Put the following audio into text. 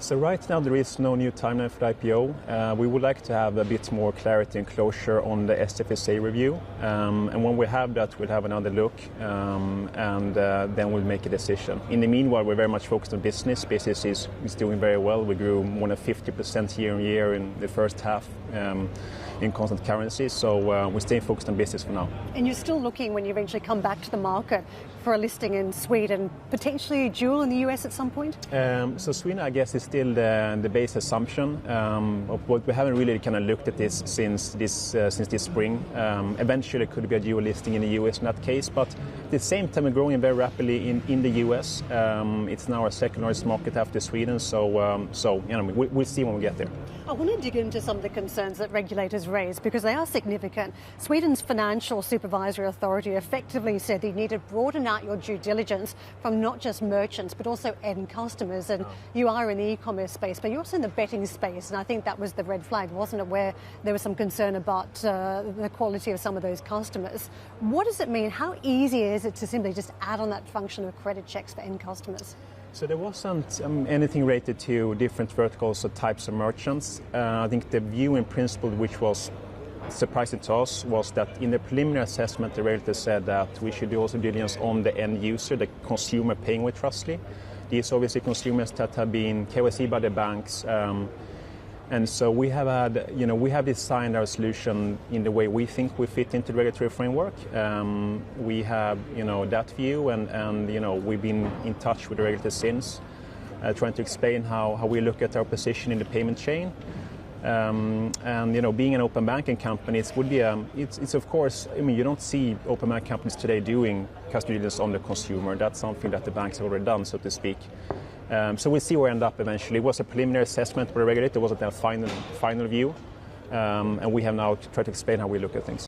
So right now there is no new timeline for the IPO. We would like to have a bit more clarity and closure on the SFSA review. And when we have that, we'll have another look and then we'll make a decision. In the meanwhile, we're very much focused on business. Business is doing very well. We grew more than 50% year on year in the first half in constant currency. So we're staying focused on business for now. And you're still looking, when you eventually come back to the market, for a listing in Sweden, potentially dual in the US at some point? So Sweden, I guess, is still the base assumption. But we haven't really kind of looked at this since this spring. Eventually, it could be a dual listing in the US in that case. But at the same time, we're growing very rapidly in the US. It's now our second largest market after Sweden. So we'll see when we get there. I want to dig into some of the concerns that regulators raise because they are significant. Sweden's Financial Supervisory Authority effectively said they need to broaden out your due diligence from not just merchants but also end customers. And you are in the e-commerce space, but you're also in the betting space. And I think that was the red flag, wasn't it, where there was some concern about the quality of some of those customers. What does it mean? How easy is it to simply just add on that function of credit checks for end customers? So there wasn't anything related to different verticals or types of merchants. I think the view in principle, which was surprising to us, was that in the preliminary assessment, the regulator said that we should do also diligence on the end user, the consumer paying with Trustly. These obviously consumers that have been KYC by the banks. And so we have designed our solution in the way we think we fit into the regulatory framework. We have, that view, and we've been in touch with the regulator since, trying to explain how we look at our position in the payment chain. And being an open banking company, it's of course, you don't see open bank companies today doing customer diligence on the consumer. That's something that the banks have already done, so to speak. So we'll see where we end up eventually. It was a preliminary assessment by the regulator. It wasn't a final view. And we have now tried to explain how we look at things.